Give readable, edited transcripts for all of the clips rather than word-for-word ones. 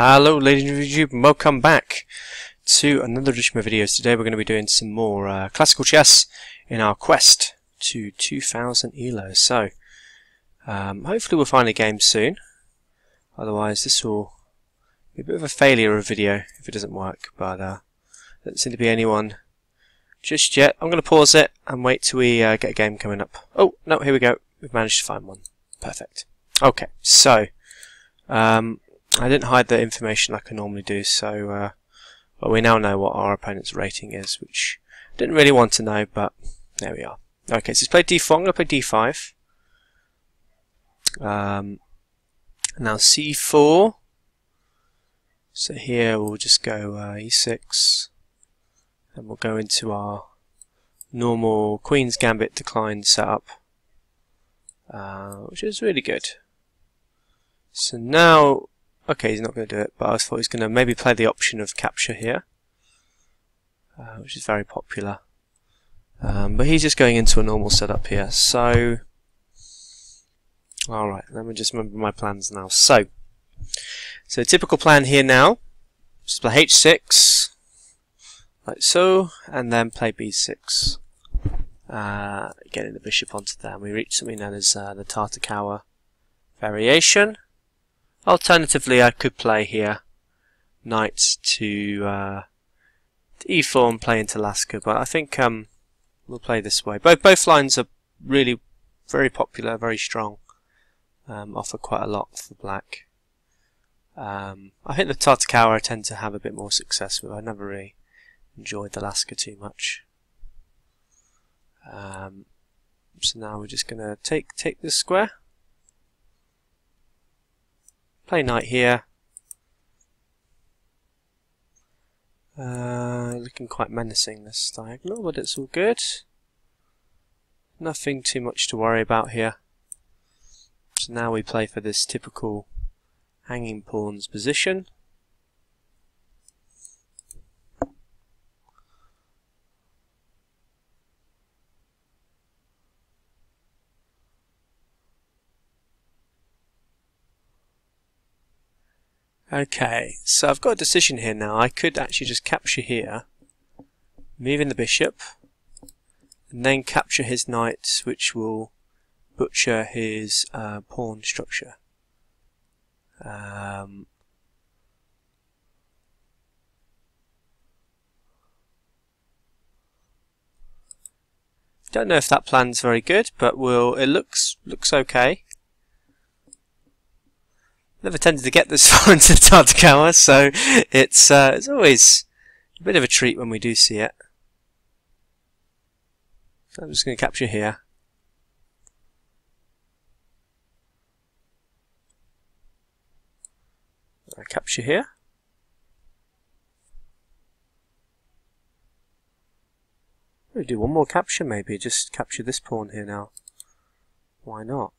Hello ladies and YouTube, and welcome back to another edition of my videos. Today we're going to be doing some more classical chess in our quest to 2000 ELO. So hopefully we'll find a game soon, otherwise this will be a bit of a failure of a video if it doesn't work, but there doesn't seem to be anyone just yet. I'm going to pause it and wait till we get a game coming up. Oh no, here we go, we've managed to find one. Perfect. Okay, so I didn't hide the information like I normally do, so well, we now know what our opponent's rating is, which I didn't really want to know, but there we are. Okay, so he's played d4, I'm going to play d5. Now c4, so here we'll just go e6, and we'll go into our normal Queen's Gambit decline setup, which is really good. So now, okay, he's not going to do it, but I thought he was going to maybe play the option of capture here, which is very popular. But he's just going into a normal setup here. So, alright, let me just remember my plans now. So typical plan here now is play h6, like so, and then play b6. Getting the bishop onto there, and we reach something known as the Tartakower variation. Alternatively, I could play here knight to e4 and play into Lasker, but I think we'll play this way. Both lines are really very popular, very strong, offer quite a lot for black. I think the Tartakower I tend to have a bit more success with. I never really enjoyed the Lasker too much. So now we're just going to take this square. Play knight here. Looking quite menacing, this diagonal, but it's all good. Nothing too much to worry about here. So now we play for this typical hanging pawns position. Okay, so I've got a decision here now. I could actually just capture here, moving the bishop, and then capture his knight, which will butcher his pawn structure. Don't know if that plan's very good, but it looks okay. Never tended to get this far into the Tartakower, so it's always a bit of a treat when we do see it. So I'm just going to capture here. I capture here. We'll do one more capture maybe, just capture this pawn here now. Why not?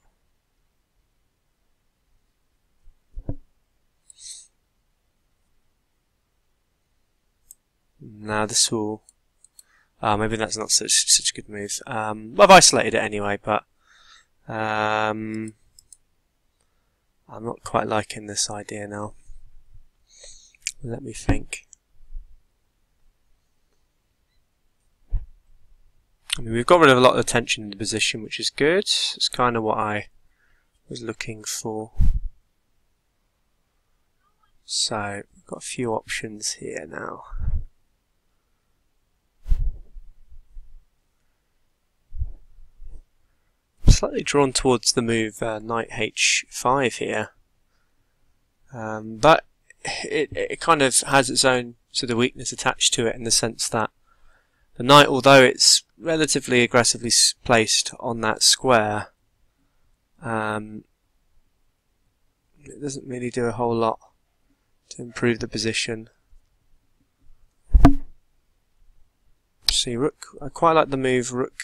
Now this will... maybe that's not such a good move. Well, I've isolated it anyway, but I'm not quite liking this idea now. Let me think. I mean, we've got rid of a lot of the tension in the position, which is good. It's kind of what I was looking for. So, we've got a few options here now. Slightly drawn towards the move knight h5 here, but it kind of has its own sort of weakness attached to it, in the sense that the knight, although it's relatively aggressively placed on that square, it doesn't really do a whole lot to improve the position. See, rook, I quite like the move rook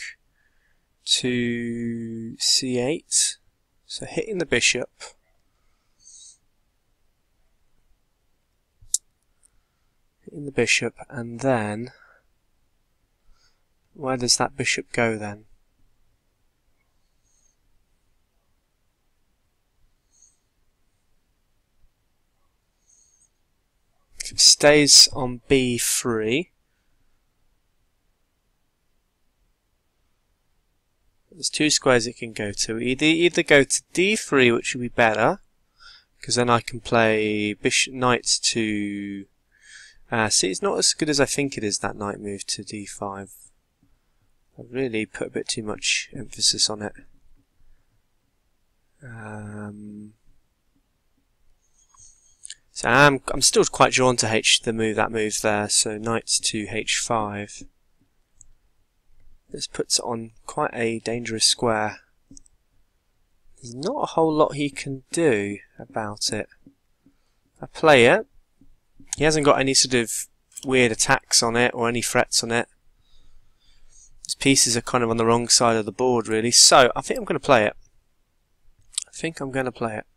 to c8, so hitting the bishop, and then where does that bishop go then? If it stays on b3, there's two squares it can go to. Either go to d3, which would be better, because then I can play bishop knight to... see, it's not as good as I think it is, that knight move to d5. I really put a bit too much emphasis on it. So I'm still quite drawn to that move there. So knight to h5. This puts it on quite a dangerous square. There's not a whole lot he can do about it. I play it. He hasn't got any sort of weird attacks on it or any threats on it. His pieces are kind of on the wrong side of the board, really. So I think I'm going to play it.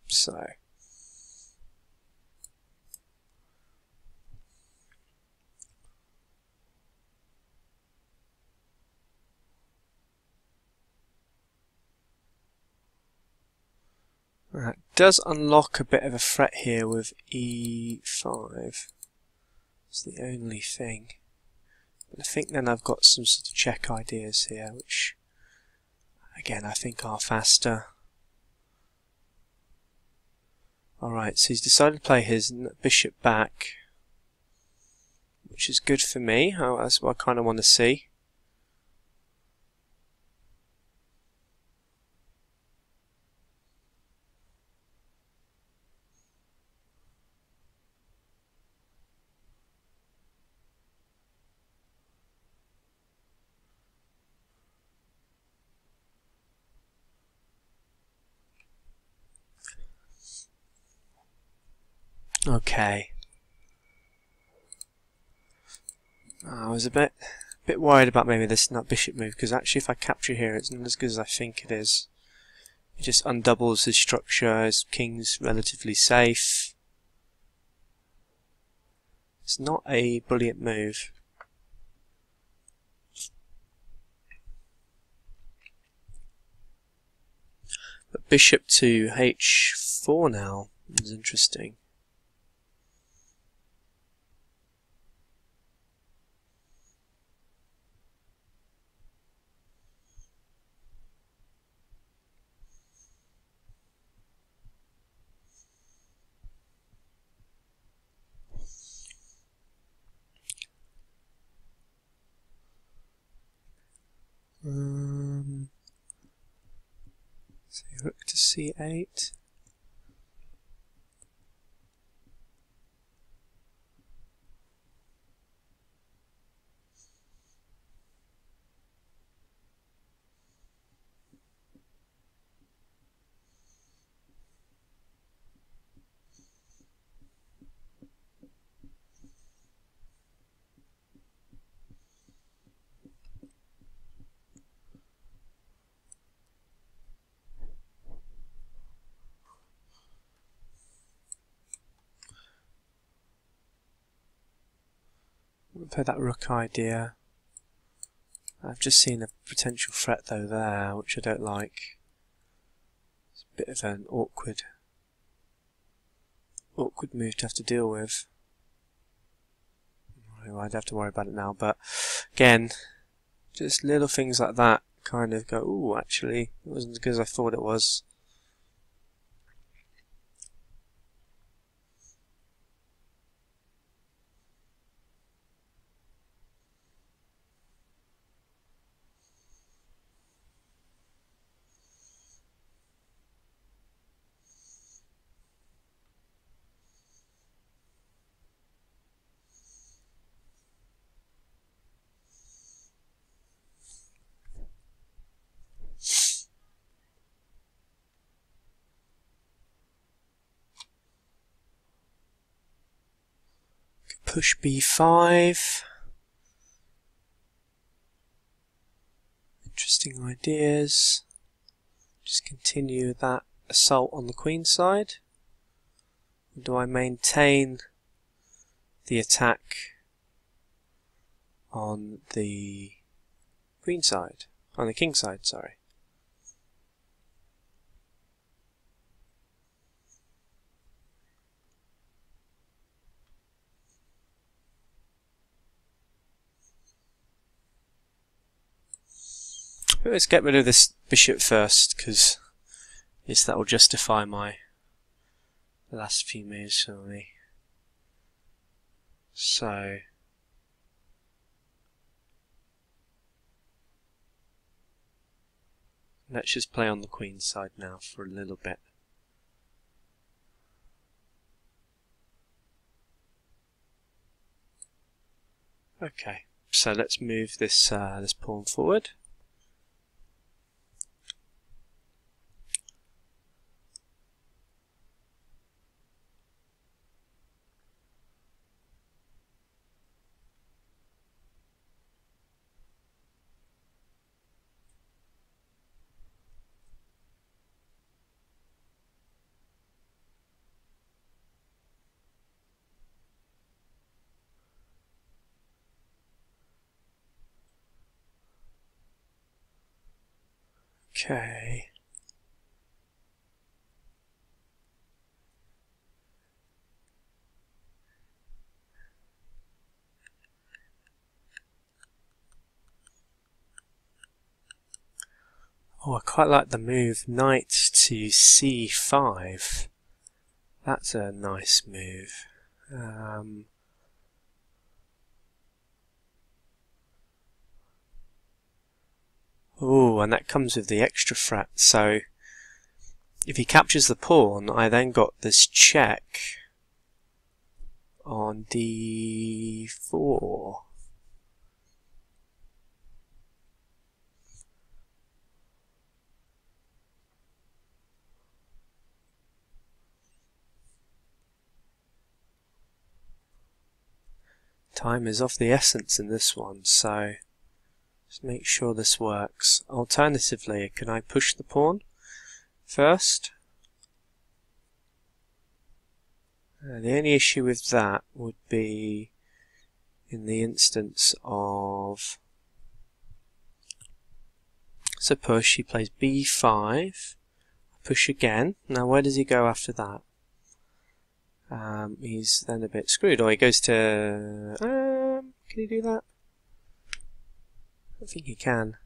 So that does unlock a bit of a threat here with e5. It's the only thing. But I think then I've got some sort of check ideas here, which again I think are faster. Alright, so he's decided to play his bishop back, which is good for me. That's what I kind of want to see. Okay. I was a bit worried about maybe this bishop move, because actually if I capture here it's not as good as I think it is. It just undoubles his structure, his king's relatively safe. It's not a brilliant move. But bishop to h4 now is interesting. So rook to c8. Play that rook idea. I've just seen a potential threat though there, which I don't like. It's a bit of an awkward move to have to deal with. Well, I'd have to worry about it now, but again, just little things like that kind of go, ooh, actually, it wasn't as good as I thought it was. Push b5. Interesting ideas. Just continue that assault on the queen side. Or do I maintain the attack on the queen side? On the king side, sorry. Let's get rid of this bishop first, because yes, that will justify my last few moves for me. So let's just play on the queen side now for a little bit. Okay, so let's move this this pawn forward. Okay. Oh, I quite like the move knight to c5. That's a nice move. Oh, and that comes with the extra threat. So if he captures the pawn, I then got this check on d4. Time is of the essence in this one, so just make sure this works. Alternatively, can I push the pawn first? The only issue with that would be in the instance of, suppose she plays b5, push again. Now where does he go after that? He's then a bit screwed, or he goes to... can he do that? I don't think he can.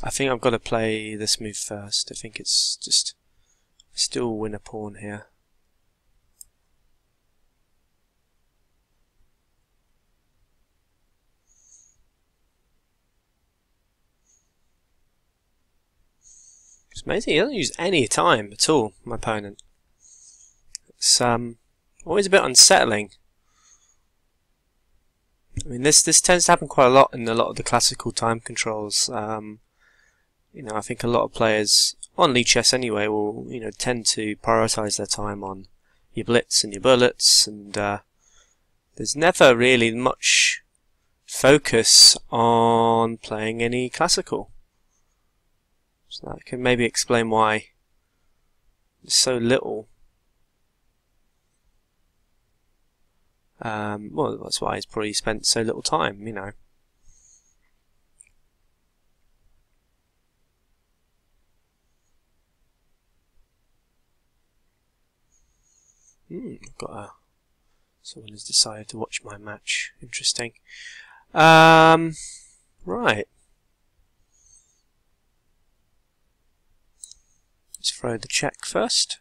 I think I've got to play this move first. I think it's just... still win a pawn here. It's amazing, he doesn't use any time at all, my opponent. It's always a bit unsettling. I mean, this tends to happen quite a lot in a lot of the classical time controls. You know, I think a lot of players on League chess anyway will, you know, tend to prioritize their time on your blitz and your bullets, and there's never really much focus on playing any classical. So that can maybe explain why there's so little. Well, that's why he's probably spent so little time, you know. Got someone has decided to watch my match. Interesting. Right. Let's throw the check first.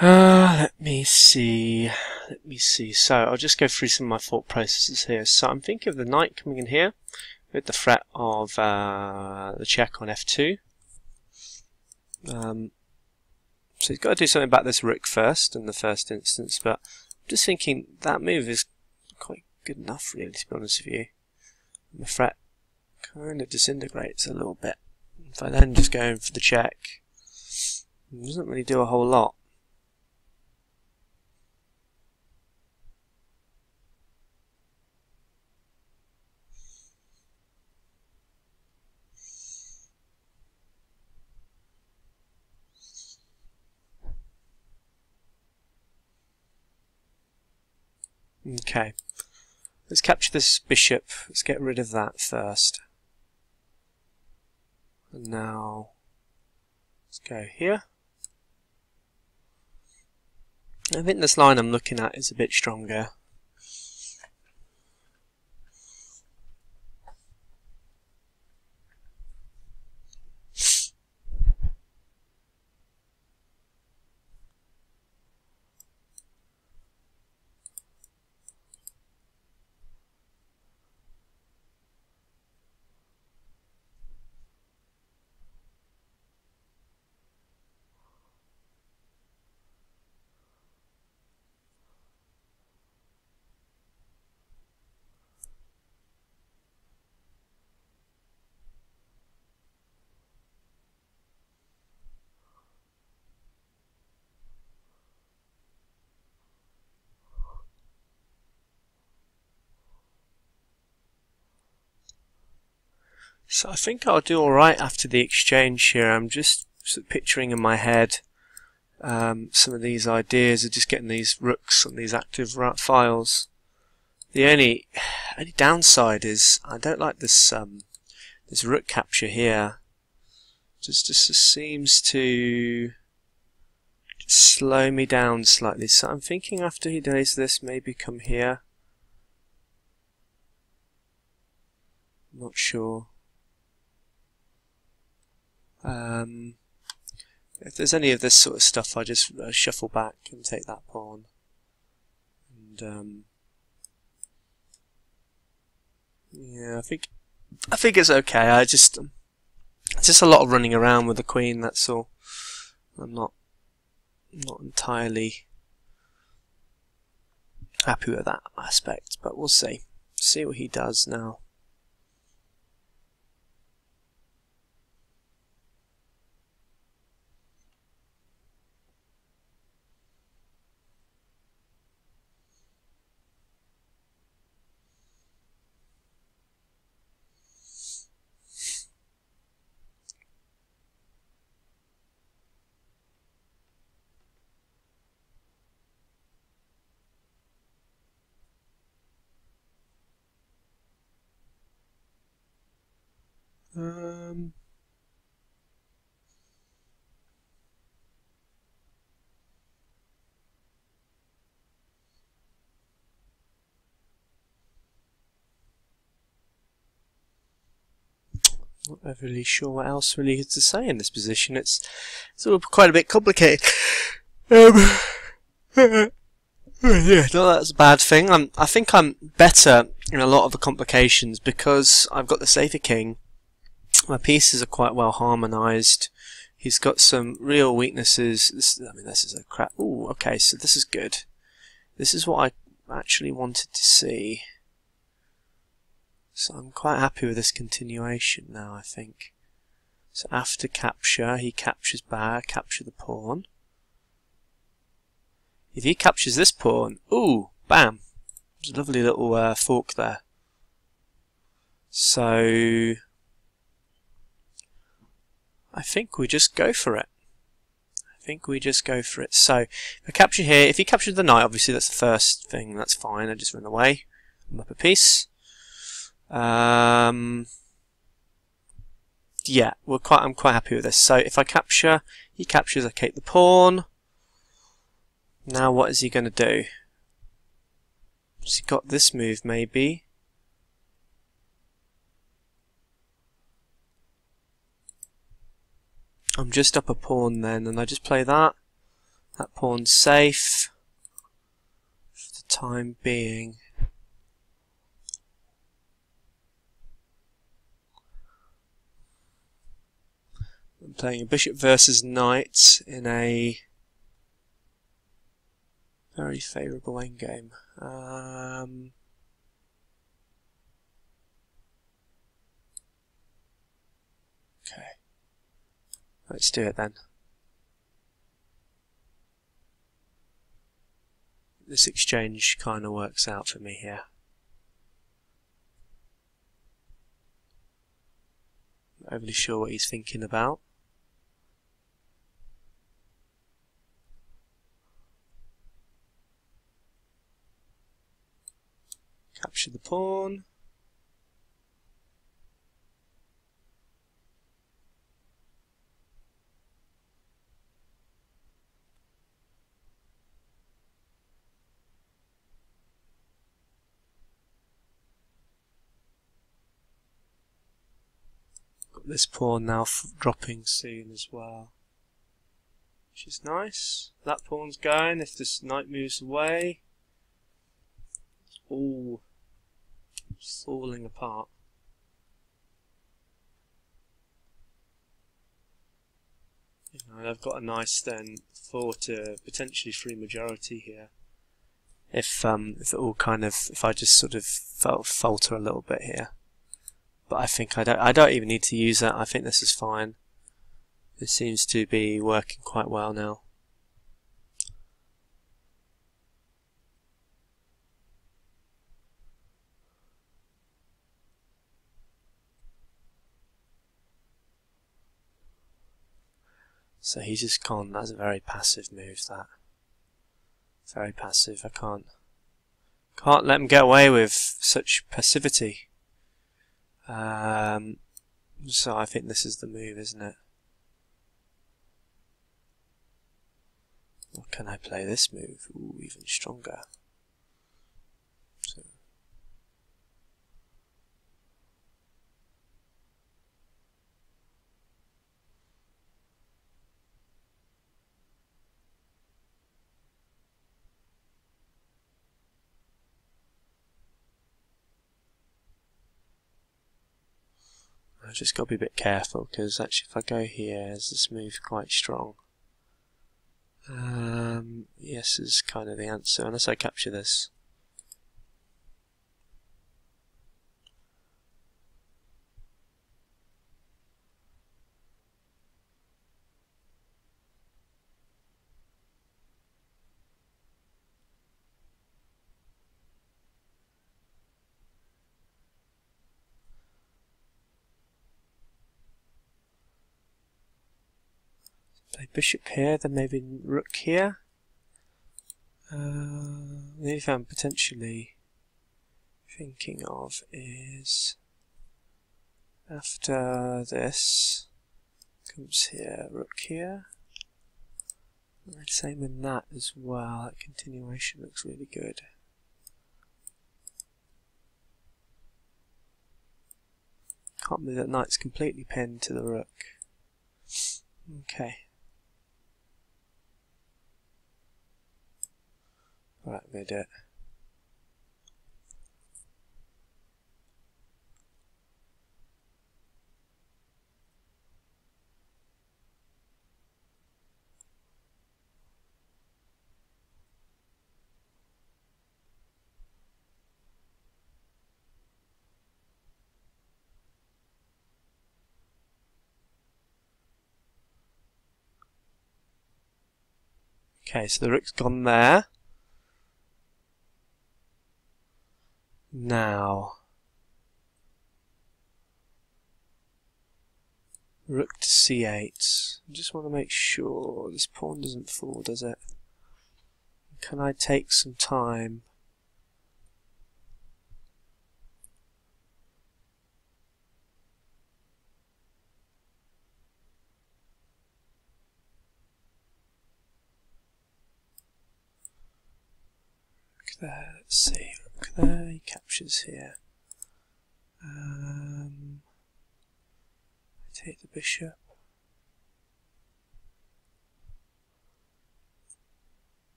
Let me see. let me see. So I'll just go through some of my thought processes here. So I'm thinking of the knight coming in here with the threat of the check on f2. So he's got to do something about this rook first in the first instance, but I'm just thinking that move is quite good enough, really, to be honest with you. And the threat kind of disintegrates a little bit. If I then just go in for the check, it doesn't really do a whole lot. Okay, let's capture this bishop. Let's get rid of that first. And now let's go here. I think this line I'm looking at is a bit stronger. So I think I'll do alright after the exchange here. I'm just sort of picturing in my head some of these ideas of just getting these rooks on these active files. The only downside is I don't like this this rook capture here. Just seems to slow me down slightly. So I'm thinking after he does this, maybe come here. Not sure. If there's any of this sort of stuff, I just shuffle back and take that pawn. And yeah, I think it's okay. It's just a lot of running around with the queen. That's all. I'm not entirely happy with that aspect, but we'll see. See what he does now. Not really sure what else really is to say in this position. It's all quite a bit complicated. Yeah, no, that's a bad thing. I think I'm better in a lot of the complications because I've got the safer king. My pieces are quite well harmonized. He's got some real weaknesses. This is a crap. Ooh, okay, so this is good. This is what I actually wanted to see. So I'm quite happy with this continuation now, I think. So after capture, he captures back, capture the pawn. If he captures this pawn, ooh, bam! There's a lovely little fork there. So I think we just go for it. So if I capture here, if he captures the knight, obviously that's the first thing, that's fine, I just run away. I'm up a piece. Yeah, I'm quite happy with this. So if I capture, he captures, I take the pawn. Now what is he going to do? Has he got this move maybe? I'm just up a pawn then, and I just play that. That pawn's safe. time being. I'm playing a bishop versus knight in a very favourable endgame. Okay, let's do it then. This exchange kind of works out for me here. Not overly sure what he's thinking about. Capture the pawn. Got this pawn now dropping soon as well, which is nice. That pawn's going. If this knight moves away, it's all falling apart. You know, I've got a nice then 4 to potentially 3 majority here. If it all kind of, if I just sort of falter a little bit here, but I think I don't even need to use that. I think this is fine. This seems to be working quite well now. So he's just gone. That's a very passive move, that. Very passive. I can't let him get away with such passivity. So I think this is the move, isn't it? Or can I play this move? Ooh, even stronger. So I've just got to be a bit careful, because actually if I go here, is this move quite strong? Yes is kind of the answer, unless I capture this. Play bishop here, then maybe rook here. The only thing I'm potentially thinking of is after this comes here, rook here. And same in that as well. That continuation looks really good. Can't believe that knight's completely pinned to the rook. Okay. Right, I'm going to do it. Okay, so the rook's gone there. Now, rook to c8. I just want to make sure this pawn doesn't fall, does it? Can I take some time? Rook there, let's see. Rook there, he captures here. I take the bishop.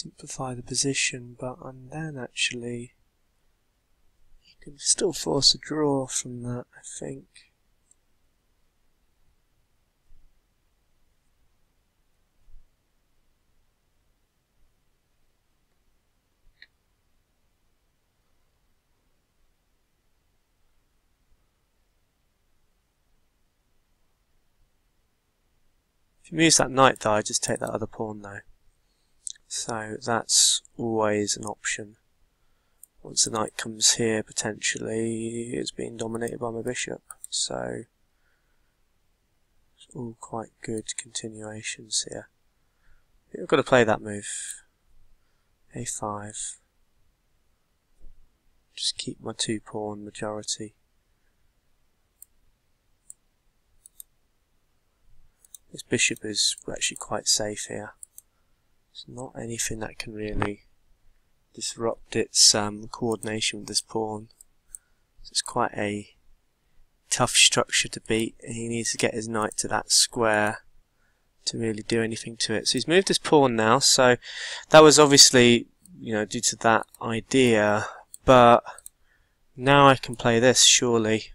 simplify the position, and then actually you can still force a draw from that, I think. If you move that knight though, I just take that other pawn though. So that's always an option. Once the knight comes here, potentially it's being dominated by my bishop. So it's all quite good continuations here. I've got to play that move. A5. Just keep my two pawn majority. This bishop is actually quite safe here. It's not anything that can really disrupt its coordination with this pawn. So it's quite a tough structure to beat, and he needs to get his knight to that square to really do anything to it. So he's moved his pawn now, so that was obviously, due to that idea, but now I can play this surely,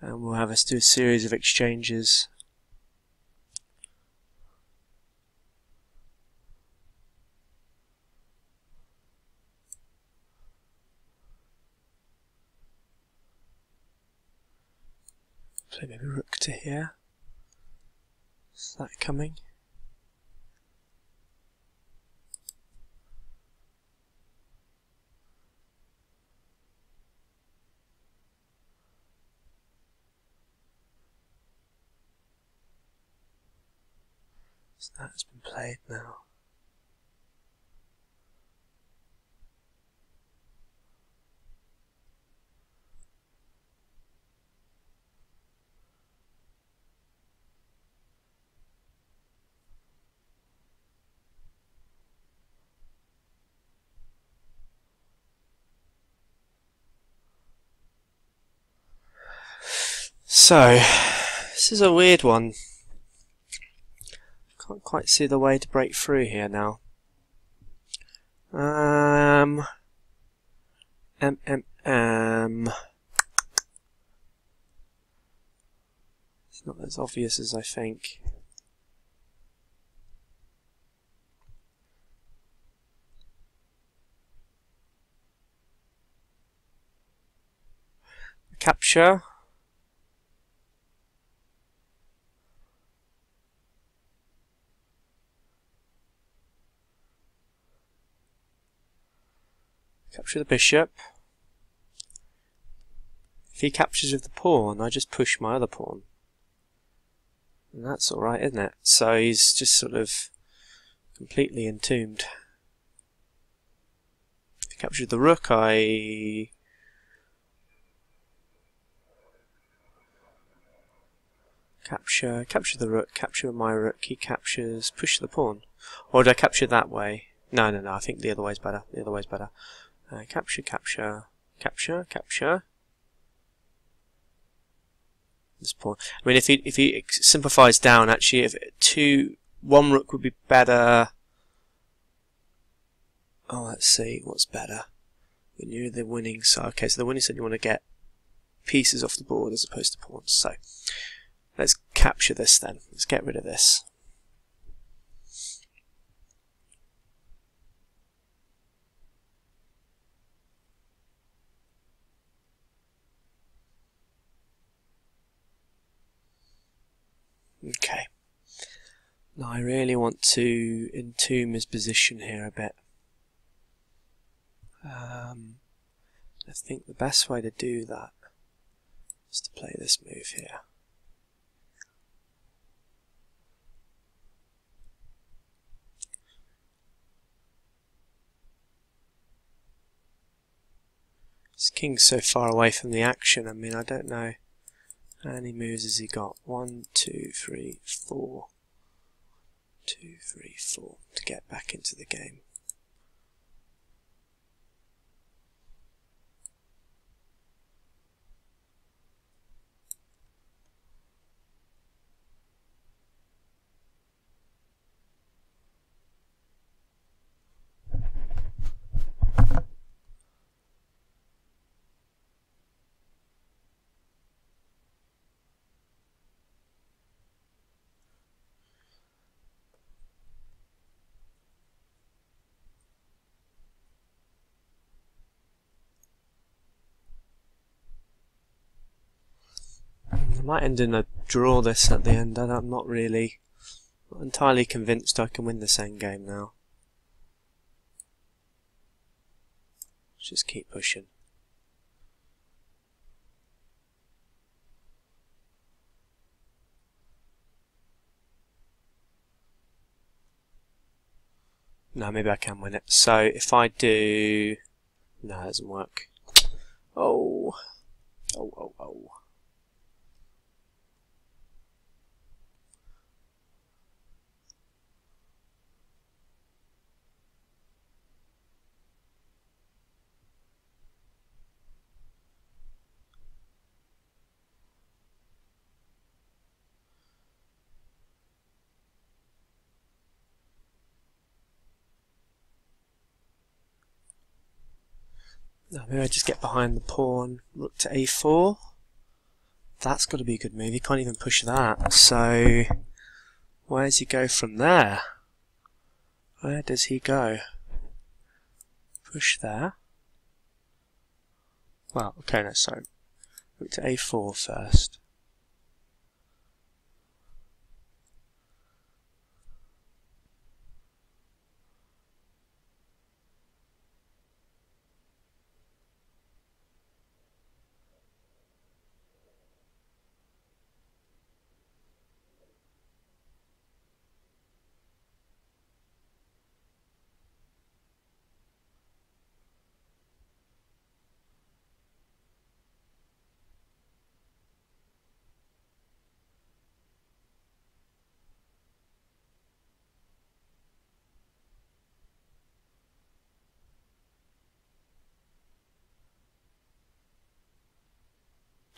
and we'll have us do a series of exchanges. Play maybe rook to here. Is that coming? So that's been played now. So, this is a weird one. Can't quite see the way to break through here now. It's not as obvious as I think. Capture. Capture the bishop. If he captures with the pawn, I just push my other pawn. And that's alright, isn't it? So he's just sort of completely entombed. If he captures the rook, I capture the rook, capture my rook, he captures, push the pawn. Or do I capture that way? No, I think the other way's better. The other way's better. Capture. This pawn. I mean, if he simplifies down, actually, if one rook would be better. Oh, let's see, what's better when you're the winning side. Okay, so the winning side, you want to get pieces off the board as opposed to pawns. So let's capture this then. Let's get rid of this. Okay. Now I really want to entomb his position here a bit. I think the best way to do that is to play this move here. This king's so far away from the action, I mean, I don't know. How many moves has he got? 1, 2, 3, 4. 2, 3, 4 to get back into the game. might end in a draw this at the end. I'm not entirely convinced I can win this end game now. Let's just keep pushing. No, maybe I can win it. So if I do... No, it doesn't work. Oh. Oh. No, maybe I just get behind the pawn, rook to a4. That's got to be a good move. He can't even push that. So, where does he go from there? Where does he go? Push there. Well, okay, no, sorry. Rook to a4 first.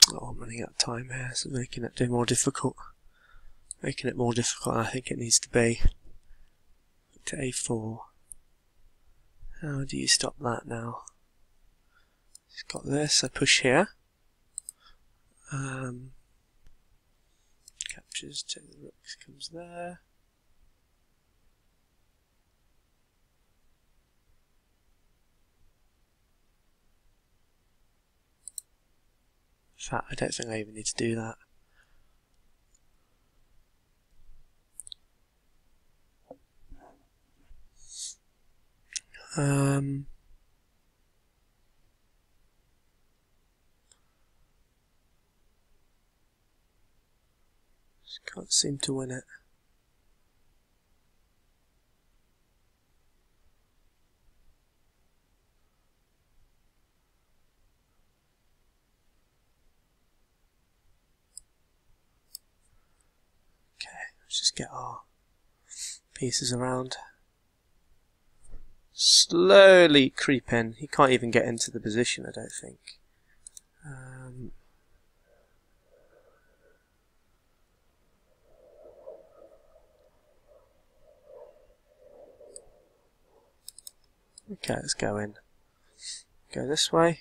Oh, I'm running out of time here, so making it more difficult. Making it more difficult than I think it needs to be. To a4. How do you stop that now? He's got this, I push here. Captures, take the rooks, comes there. In fact, I don't think I even need to do that. Just can't seem to win it. Okay, let's just get our pieces around. Slowly creep in. He can't even get into the position, I don't think. Okay, let's go in. Go this way.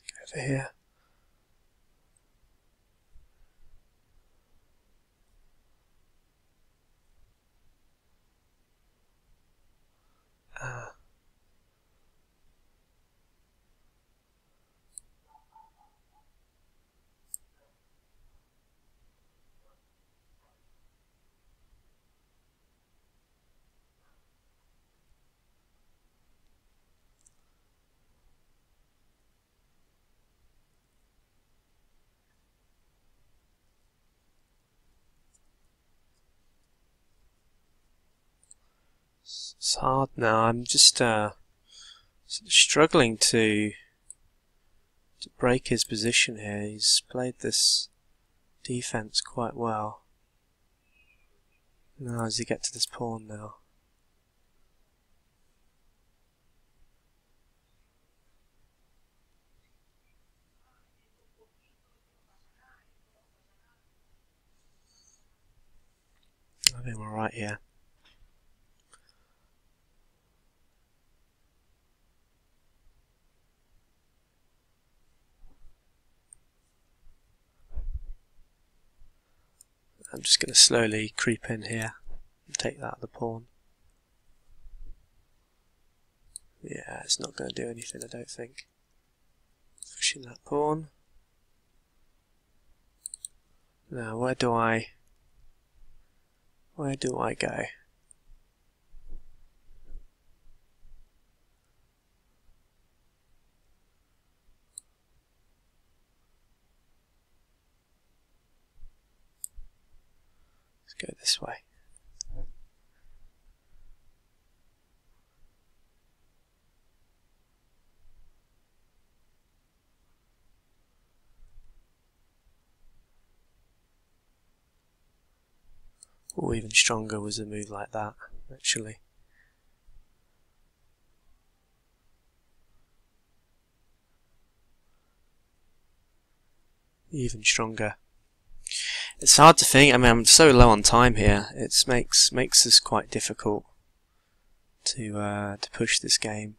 Let's go over here. It's hard now. I'm just struggling to break his position here. He's played this defense quite well. Now, as he get to this pawn now. I think we're right here. I'm just going to slowly creep in here and take that other pawn. Yeah, it's not going to do anything, I don't think. Pushing that pawn. Now, where do I go? Let's go this way. Or even stronger was a move like that, actually. Even stronger. It's hard to think. I mean, I'm so low on time here. It makes this quite difficult to push this game.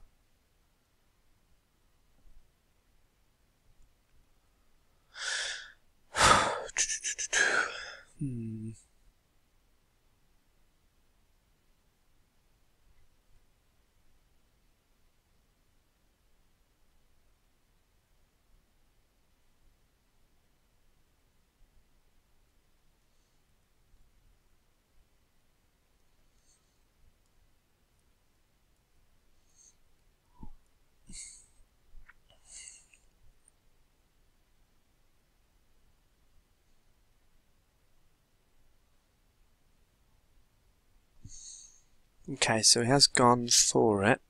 Okay, so he has gone for it.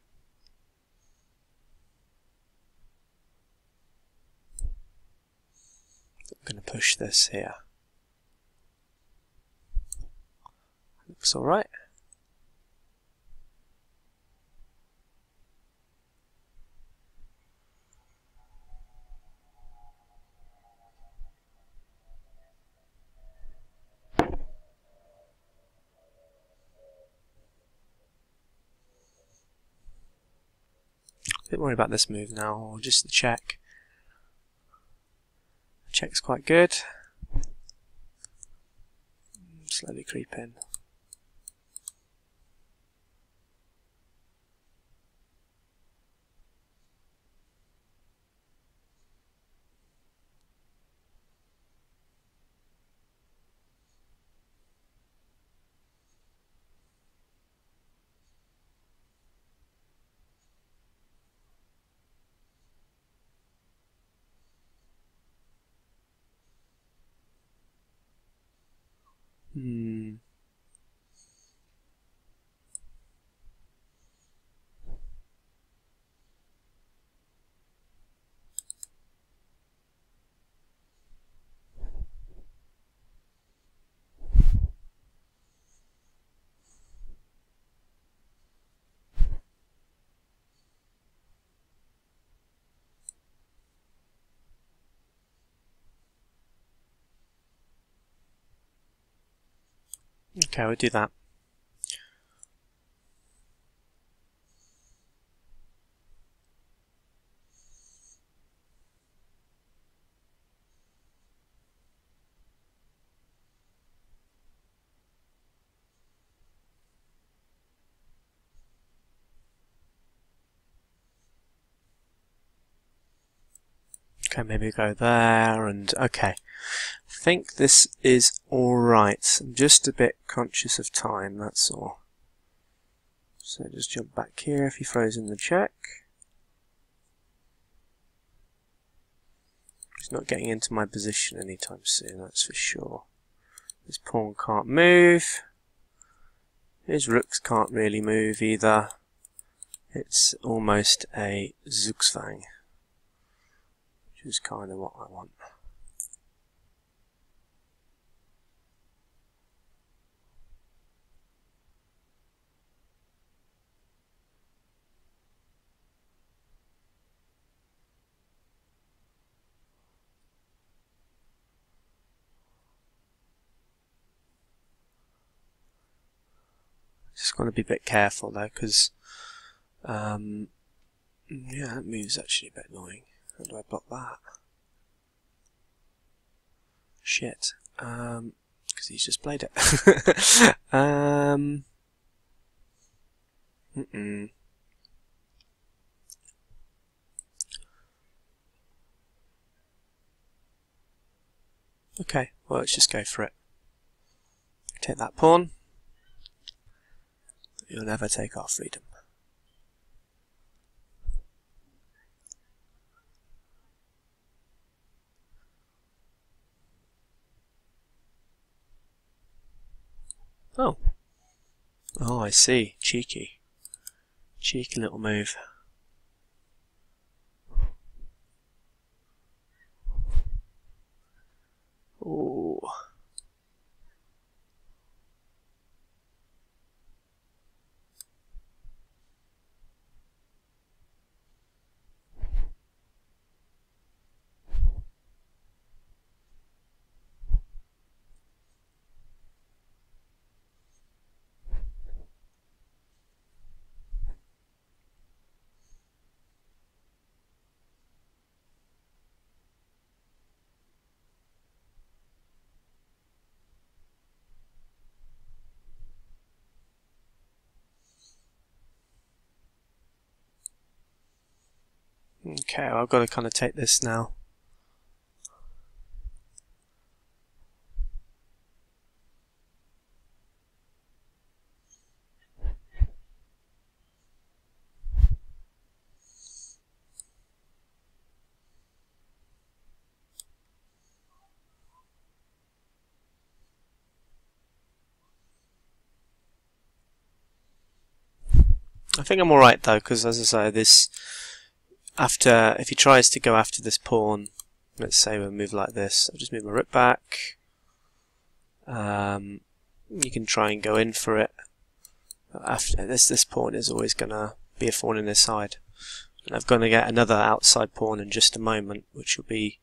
I'm going to push this here. Looks alright. A bit worried about this move now, or just the check. The check's quite good. Slowly creep in. Okay, we'll do that. Okay, maybe go there, and okay. I think this is alright. I'm just a bit conscious of time, that's all. So just jump back here if he throws in the check. He's not getting into my position anytime soon, that's for sure. This pawn can't move. His rooks can't really move either. It's almost a Zugzwang, which is kind of what I want. Just got to be a bit careful though, because yeah, that move's actually a bit annoying. How do I block that? Shit. Because he's just played it. Okay, well, let's just go for it. Take that pawn. You'll never take our freedom. Oh. Oh, I see. Cheeky. Cheeky little move. Ooh. Okay, well, I've got to kind of take this now. I think I'm alright though, because as I say, this if he tries to go after this pawn, let's say we'll move like this, I'll just move my rook back. You can try and go in for it. After this pawn is always going to be a thorn in his side. And I'm going to get another outside pawn in just a moment, which will be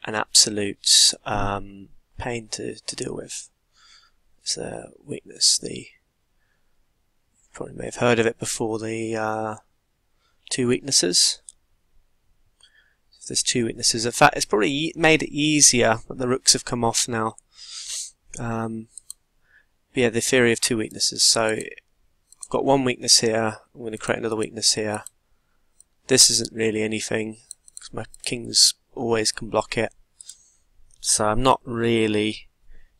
an absolute pain to deal with. It's a weakness. You probably may have heard of it before, the two weaknesses. So there's two weaknesses. In fact, it's probably made it easier that the rooks have come off now. Yeah, the theory of two weaknesses. So I've got one weakness here. I'm going to create another weakness here. This isn't really anything because my kings always can block it. So I'm not really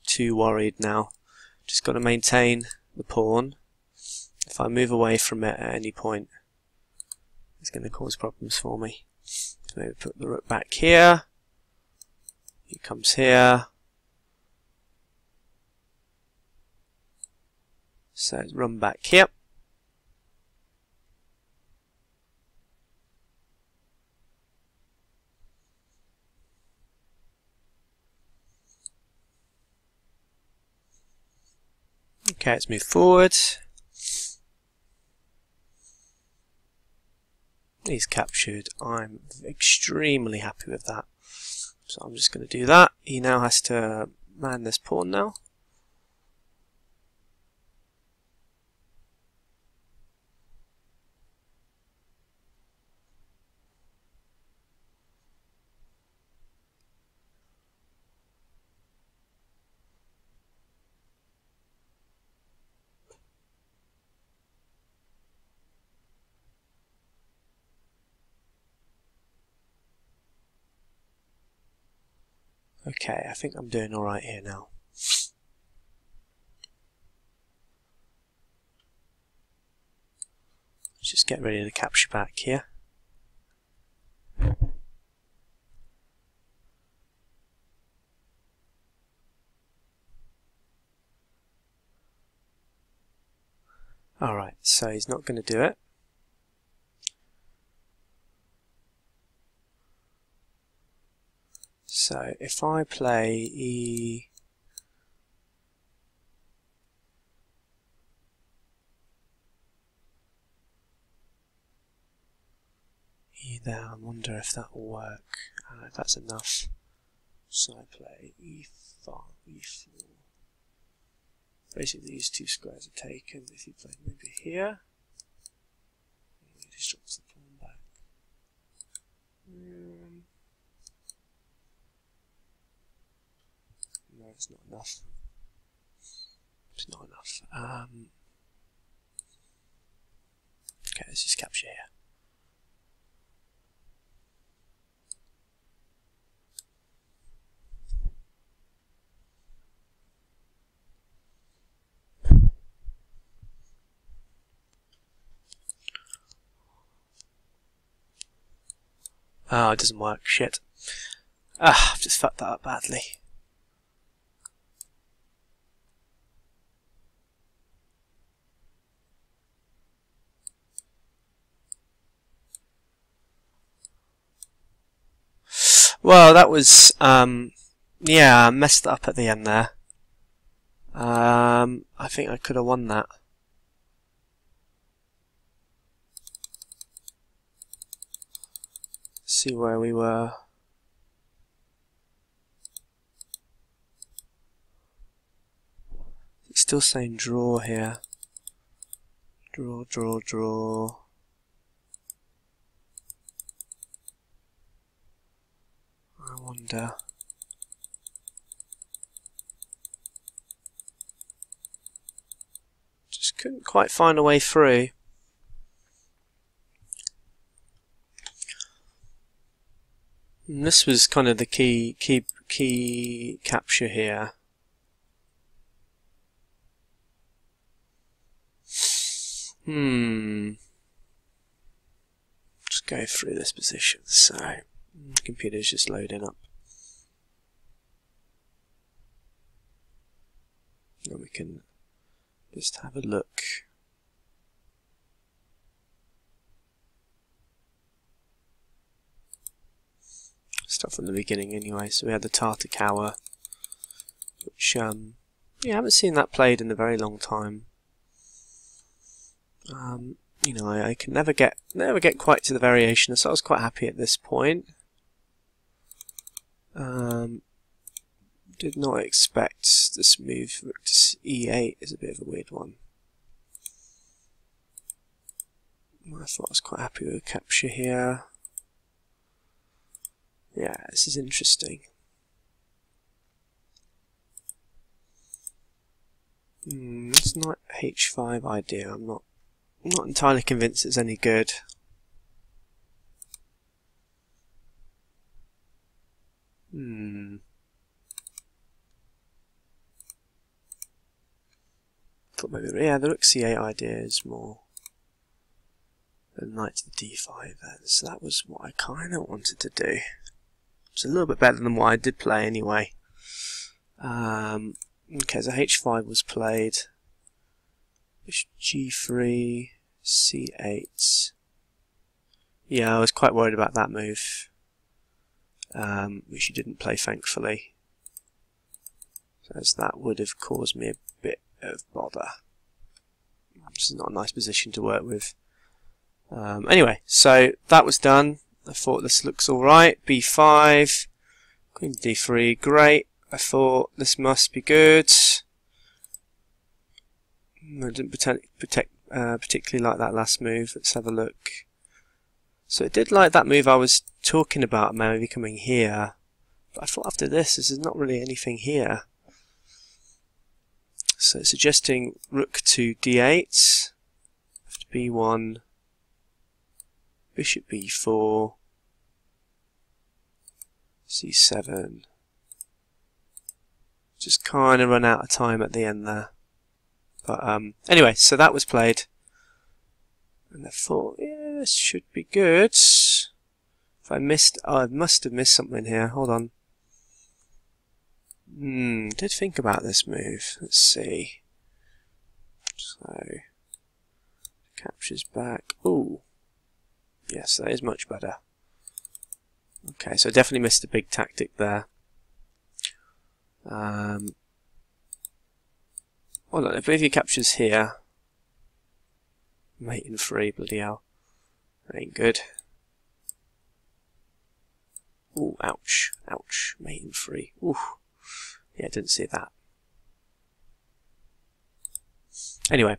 too worried now. Just got to maintain the pawn. If I move away from it at any point, it's going to cause problems for me. So maybe put the rook back here. He comes here. So run back here. Okay, let's move forward. He's captured. I'm extremely happy with that. So I'm just going to do that. He now has to man this pawn now. Okay, I think I'm doing alright here now. Let's just get ready to capture back here. Alright, so he's not going to do it. So if I play E there, I wonder if that will work. If that's enough. So I play E5, E4. Basically these two squares are taken. If you play maybe here, he just drops the pawn back. No, it's not enough. It's not enough. Okay, let's just capture here. Oh, it doesn't work. Shit. Ah, I've just fucked that up badly. Well, that was, yeah, I messed up at the end there. I think I could have won that. See where we were. It's still saying draw here. Draw, draw, draw. I wonder. Just couldn't quite find a way through. And this was kind of the key capture here. Just go through this position. So the computer's just loading up. And we can just have a look. Start from the beginning anyway. So we had the Tartakawa, which yeah, I haven't seen that played in a very long time. You know, I can never get quite to the variation, so I was quite happy at this point. Did not expect this move. Rook to E8 is a bit of a weird one. I thought I was quite happy with a capture here. Yeah, this is interesting. It's not H5 idea. I'm not entirely convinced it's any good. Thought maybe, yeah, the Rook C8 idea is more than Knight to the D5 then. So that was what I kind of wanted to do. It's a little bit better than what I did play anyway. Okay, so H5 was played. G3, C8. Yeah, I was quite worried about that move, which he didn't play, thankfully. So as that would have caused me a bit of bother. This is not a nice position to work with. Anyway, so that was done. I thought this looks alright. B5, Queen D3, great. I thought this must be good. I didn't particularly like that last move. Let's have a look. So it did like that move I was talking about, maybe coming here. But I thought after this is not really anything here. So it's suggesting Rook to D8, after B1, Bishop B4, C7. Just kind of run out of time at the end there. But anyway, so that was played. And I thought, yeah, this should be good. If I missed, oh, I must have missed something here. Hold on. Did think about this move. Let's see. So, Captures back. Ooh. Yes, that is much better. Okay, so I definitely missed a big tactic there. Hold on, if he captures here, mate in 3, bloody hell. That ain't good. Ooh, ouch, ouch, mate in 3. Ooh. Yeah, didn't see that. Anyway.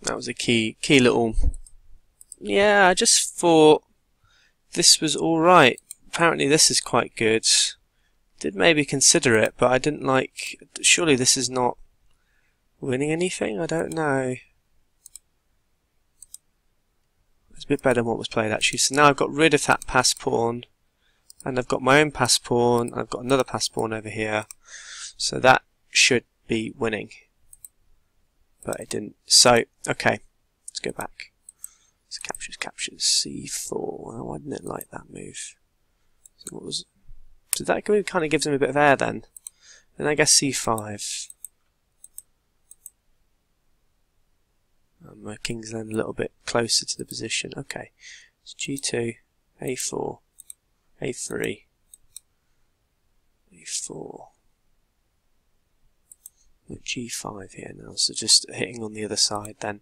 That was a key little... Yeah, I just thought this was alright. Apparently this is quite good. Did maybe consider it, but I didn't like... Surely this is not winning anything? I don't know. It's a bit better than what was played actually. So now I've got rid of that pass pawn, and I've got my own pass pawn, and I've got another pass pawn over here. So that should be winning. But it didn't. So, okay, let's go back. So captures, c4. Well, why didn't it like that move? So what was? So that move kind of gives him a bit of air then. Then I guess c5. My king's then a little bit closer to the position. Okay, it's g2, a4, a3, a4. G5 here now, so just hitting on the other side then.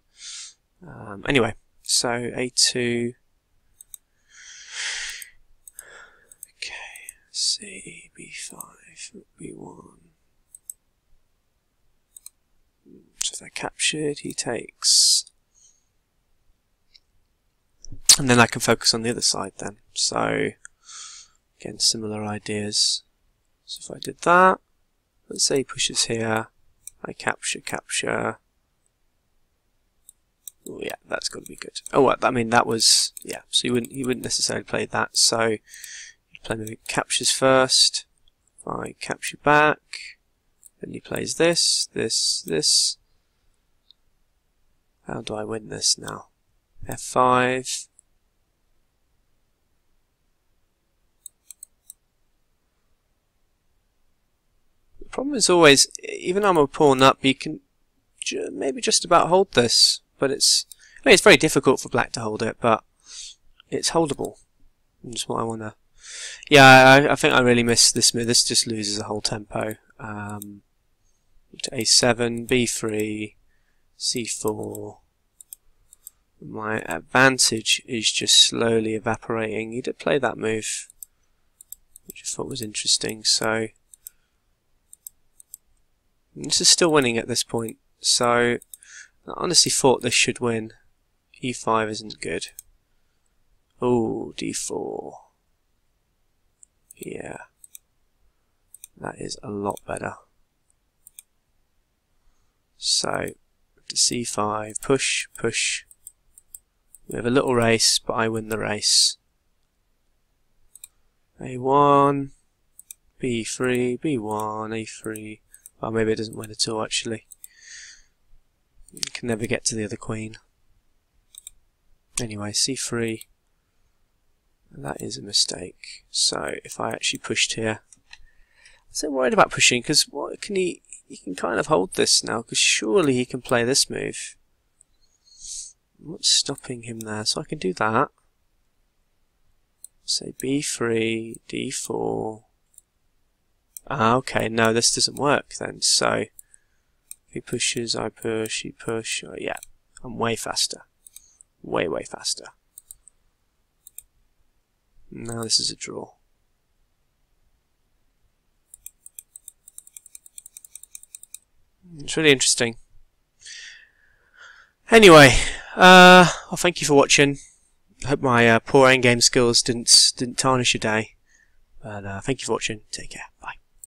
Anyway, so A2. Okay, C, B5, B1. So if they're captured, he takes. And then I can focus on the other side then. So, again, similar ideas. So if I did that, let's say he pushes here. I capture. Oh yeah, that's got to be good. Oh, well, I mean that was yeah. So he wouldn't necessarily play that. So he'd play maybe captures first. If I capture back, then he plays this. How do I win this now? F5. The problem is always, even though I'm a pawn up, you can maybe just about hold this, but it's very difficult for black to hold it, but it's holdable. That's what I want to... Yeah, I think I really missed this move. This just loses the whole tempo. To A7, B3, C4. My advantage is just slowly evaporating. He did play that move, which I thought was interesting, so... This is still winning at this point, so I honestly thought this should win. E5 isn't good. Oh, D4. Yeah, that is a lot better. So, to C5, push. We have a little race, but I win the race. A1, B3, B1, A3. Well, maybe it doesn't win at all, actually. You can never get to the other queen. Anyway, C3. That is a mistake. So, if I actually pushed here... I'm so worried about pushing, because what can he can kind of hold this now, because surely he can play this move. What's stopping him there? So I can do that. Say B3, D4... Ah, okay, no, this doesn't work then. So, if he pushes, I push, he push. Oh, yeah, I'm way faster. Way faster. Now this is a draw. It's really interesting. Anyway, well, thank you for watching. I hope my poor endgame skills didn't tarnish your day. But thank you for watching. Take care. Bye.